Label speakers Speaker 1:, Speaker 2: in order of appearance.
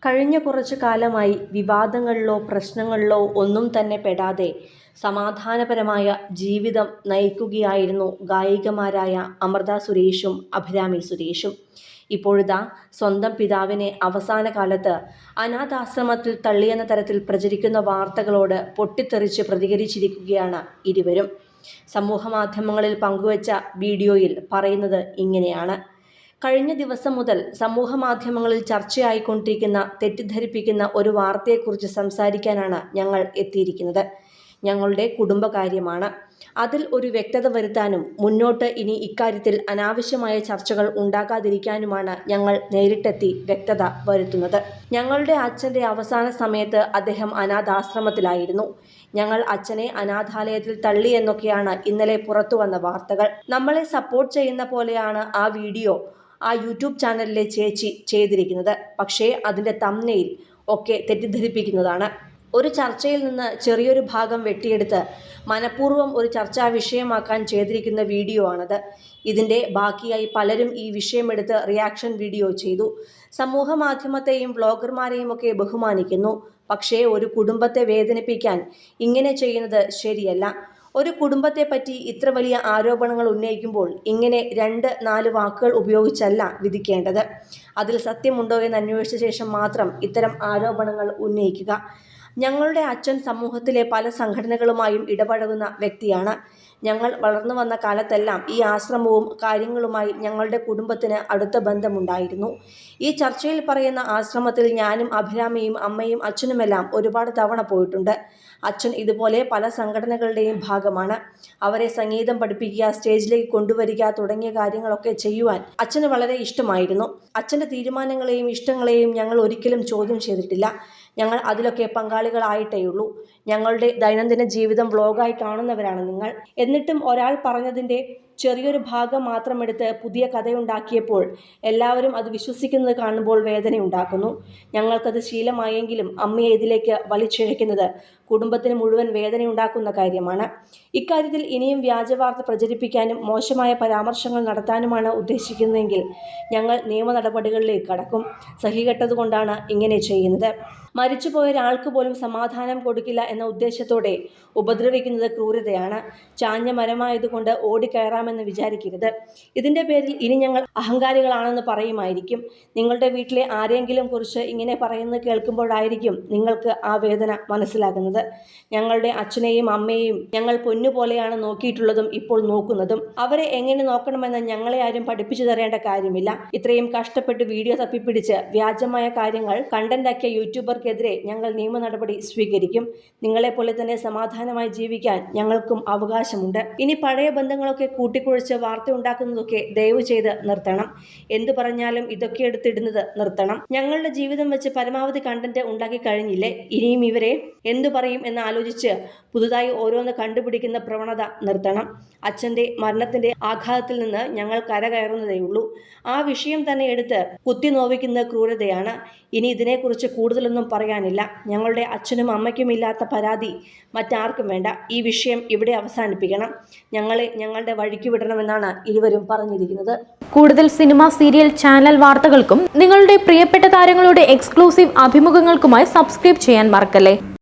Speaker 1: കഴിഞ്ഞ കുറച്ചു കാലമായി വിവാദങ്ങളിലോ പ്രശ്നങ്ങളിലോ ഒന്നും തന്നെ പെടാതെ സമാധാനപരമായ ജീവിതം നയിക്കുകയായിരുന്നു ഗായികമാരായ അമൃത സുരേഷും അഭിരാമി സുരേഷും. ഇപ്പോഴിതാ സ്വന്തം പിതാവിനെ അവസാന കാലത്ത് അനാഥാശ്രമത്തിൽ തള്ളിയെന്ന തരത്തിൽ പ്രചരിക്കുന്ന വാർത്തകളോട് പൊട്ടിത്തെറിച്ച് പ്രതികരിച്ചിരിക്കുകയാണ് ഇരുവരും. സമൂഹമാധ്യമങ്ങളിൽ പങ്കുവച്ച വീഡിയോയിൽ പറയുന്നത് ഇങ്ങനെയാണ്. കഴിഞ്ഞ ദിവസം മുതൽ സമൂഹമാധ്യമങ്ങളിൽ ചർച്ചയായിക്കൊണ്ടിരിക്കുന്ന തെറ്റിദ്ധരിപ്പിക്കുന്ന ഒരു വാർത്തയെക്കുറിച്ച് സംസാരിക്കാനാണ് ഞങ്ങൾ എത്തിയിരിക്കുന്നത്. ഞങ്ങളുടെ കുടുംബകാര്യമാണ്. അതിൽ ഒരു വ്യക്തത വരുത്താനും മുന്നോട്ട് ഇനി ഇക്കാര്യത്തിൽ അനാവശ്യമായ ചർച്ചകൾ ഉണ്ടാകാതിരിക്കാനുമാണ് ഞങ്ങൾ നേരിട്ടെത്തി വ്യക്തത വരുത്തുന്നത്. ഞങ്ങളുടെ അച്ഛൻ്റെ അവസാന സമയത്ത് അദ്ദേഹം അനാഥാശ്രമത്തിലായിരുന്നു. ഞങ്ങൾ അച്ഛനെ അനാഥാലയത്തിൽ തള്ളി എന്നൊക്കെയാണ് ഇന്നലെ പുറത്തുവന്ന വാർത്തകൾ. നമ്മളെ സപ്പോർട്ട് ചെയ്യുന്ന പോലെയാണ് ആ വീഡിയോ ആ യൂട്യൂബ് ചാനലിലെ ചേച്ചി ചെയ്തിരിക്കുന്നത്. പക്ഷേ അതിൻ്റെ തംബ്നെയിൽ ഒക്കെ തെറ്റിദ്ധരിപ്പിക്കുന്നതാണ്. ഒരു ചർച്ചയിൽ നിന്ന് ചെറിയൊരു ഭാഗം വെട്ടിയെടുത്ത് മനഃപൂർവ്വം ഒരു ചർച്ചാ വിഷയമാക്കാൻ ചെയ്തിരിക്കുന്ന വീഡിയോ ആണത്. ഇതിൻ്റെ ബാക്കിയായി പലരും ഈ വിഷയമെടുത്ത് റിയാക്ഷൻ വീഡിയോ ചെയ്തു. സമൂഹ മാധ്യമത്തെയും വ്ളോഗർമാരെയും ഒക്കെ ബഹുമാനിക്കുന്നു. പക്ഷേ ഒരു കുടുംബത്തെ വേദനിപ്പിക്കാൻ ഇങ്ങനെ ചെയ്യുന്നത് ശരിയല്ല. ഒരു കുടുംബത്തെപ്പറ്റി ഇത്ര വലിയ ആരോപണങ്ങൾ ഉന്നയിക്കുമ്പോൾ ഇങ്ങനെ 2-4 വാക്കുകൾ ഉപയോഗിച്ചല്ല വിധിക്കേണ്ടത്. അതിൽ സത്യമുണ്ടോ എന്ന് അന്വേഷിച്ച ശേഷം മാത്രം ഇത്തരം ആരോപണങ്ങൾ ഉന്നയിക്കുക. ഞങ്ങളുടെ അച്ഛൻ സമൂഹത്തിലെ പല സംഘടനകളുമായും ഇടപഴകുന്ന വ്യക്തിയാണ്. ഞങ്ങൾ വളർന്നു വന്ന കാലത്തെല്ലാം ഈ ആശ്രമവും കാര്യങ്ങളുമായി ഞങ്ങളുടെ കുടുംബത്തിന് അടുത്ത ബന്ധമുണ്ടായിരുന്നു. ഈ ചർച്ചയിൽ പറയുന്ന ആശ്രമത്തിൽ ഞാനും അഭിരാമിയും അമ്മയും അച്ഛനുമെല്ലാം ഒരുപാട് തവണ പോയിട്ടുണ്ട്. അച്ഛൻ ഇതുപോലെ പല സംഘടനകളുടെയും ഭാഗമാണ്. അവരെ സംഗീതം പഠിപ്പിക്കുക, സ്റ്റേജിലേക്ക് കൊണ്ടുവരിക തുടങ്ങിയ കാര്യങ്ങളൊക്കെ ചെയ്യുവാൻ അച്ഛന് വളരെ ഇഷ്ടമായിരുന്നു. അച്ഛൻ്റെ തീരുമാനങ്ങളെയും ഇഷ്ടങ്ങളെയും ഞങ്ങൾ ഒരിക്കലും ചോദ്യം ചെയ്തിട്ടില്ല. ഞങ്ങൾ അതിലൊക്കെ പങ്കാളികളായിട്ടേയുള്ളൂ. ഞങ്ങളുടെ ദൈനംദിന ജീവിതം വ്ളോഗായി കാണുന്നവരാണ് നിങ്ങൾ. എന്നിട്ടും ഒരാൾ പറഞ്ഞതിൻ്റെ ചെറിയൊരു ഭാഗം മാത്രമെടുത്ത് പുതിയ കഥയുണ്ടാക്കിയപ്പോൾ എല്ലാവരും അത് വിശ്വസിക്കുന്നത് കാണുമ്പോൾ വേദനയുണ്ടാക്കുന്നു. ഞങ്ങൾക്കത് ശീലമായെങ്കിലും അമ്മയെ ഇതിലേക്ക് വലിച്ചിഴയ്ക്കുന്നത് കുടുംബത്തിന് മുഴുവൻ വേദനയുണ്ടാക്കുന്ന കാര്യമാണ്. ഇക്കാര്യത്തിൽ ഇനിയും വ്യാജവാർത്ത പ്രചരിപ്പിക്കാനും മോശമായ പരാമർശങ്ങൾ നടത്താനുമാണ് ഉദ്ദേശിക്കുന്നതെങ്കിൽ ഞങ്ങൾ നിയമ നടപടികളിലേക്ക് കടക്കും. സഹികെട്ടതുകൊണ്ടാണ് ഇങ്ങനെ ചെയ്യുന്നത്. മരിച്ചുപോയ ഒരാൾക്ക് പോലും സമാധാനം കൊടുക്കില്ല എന്ന ഉദ്ദേശത്തോടെ ഉപദ്രവിക്കുന്നത് ക്രൂരതയാണ്. ചാഞ്ഞ മരമായതുകൊണ്ട് ഓടിക്കയറാമെന്ന് വിചാരിക്കരുത്. ഇതിൻ്റെ പേരിൽ ഇനി ഞങ്ങൾ അഹങ്കാരികളാണെന്ന് പറയുമായിരിക്കും. നിങ്ങളുടെ വീട്ടിലെ ആരെങ്കിലും കുറിച്ച് ഇങ്ങനെ പറയുന്നത് കേൾക്കുമ്പോഴായിരിക്കും നിങ്ങൾക്ക് ആ വേദന മനസ്സിലാകുന്നത്. ഞങ്ങളുടെ അച്ഛനെയും അമ്മയെയും ഞങ്ങൾ പൊന്നുപോലെയാണ് നോക്കിയിട്ടുള്ളതും ഇപ്പോൾ നോക്കുന്നതും. അവരെ എങ്ങനെ നോക്കണമെന്ന് ഞങ്ങളെ ആരും പഠിപ്പിച്ചു തരേണ്ട കാര്യമില്ല. ഇത്രയും കഷ്ടപ്പെട്ട് വീഡിയോ തപ്പിപ്പിടിച്ച് വ്യാജമായ കാര്യങ്ങൾ കണ്ടന്റാക്കിയ യൂട്യൂബർക്കെതിരെ ഞങ്ങൾ നിയമ നടപടി സ്വീകരിക്കും. നിങ്ങളെപ്പോലെ തന്നെ സമാധാനമായി ജീവിക്കാൻ ഞങ്ങൾക്കും അവകാശമുണ്ട്. ഇനി പഴയ ബന്ധങ്ങളൊക്കെ കൂട്ടിക്കുഴച്ച് വാർത്ത ഉണ്ടാക്കുന്നതൊക്കെ ദയവ് ചെയ്ത് നിർത്തണം. എന്തു പറഞ്ഞാലും ഇതൊക്കെ എടുത്തിടുന്നത് നിർത്തണം. ഞങ്ങളുടെ ജീവിതം വെച്ച് പരമാവധി കണ്ടന്റ് ഉണ്ടാക്കി കഴിഞ്ഞില്ലേ? ഇനിയും ഇവരെ എന്തു പറയും എന്ന് ആലോചിച്ച് പുതുതായി ഓരോന്ന് കണ്ടുപിടിക്കുന്ന പ്രവണത നിർത്തണം. അച്ഛൻ്റെ മരണത്തിൻ്റെ ആഘാതത്തിൽ നിന്ന് ഞങ്ങൾ കരകയറുന്നതേയുള്ളൂ. ആ വിഷയം തന്നെ എടുത്ത് കുത്തി നോവിക്കുന്നത് ക്രൂരതയാണ്. ഇനി ഇതിനെക്കുറിച്ച് കൂടുതലൊന്നും പറയാനില്ല. ഞങ്ങളുടെ അച്ഛനും അമ്മയ്ക്കും ഇല്ലാത്ത പരാതി മറ്റാർക്കും വേണ്ട. ഈ വിഷയം ഇവിടെ അവസാനിപ്പിക്കണം. ഞങ്ങളെ ഞങ്ങളുടെ വഴിക്ക് വിടണമെന്നാണ് ഇരുവരും പറഞ്ഞിരിക്കുന്നത്.
Speaker 2: കൂടുതൽ സിനിമ, സീരിയൽ, ചാനൽ വാർത്തകൾക്കും നിങ്ങളുടെ പ്രിയപ്പെട്ട താരങ്ങളുടെ എക്സ്ക്ലൂസീവ് അഭിമുഖങ്ങൾക്കുമായി സബ്സ്ക്രൈബ് ചെയ്യാൻ മറക്കല്ലേ.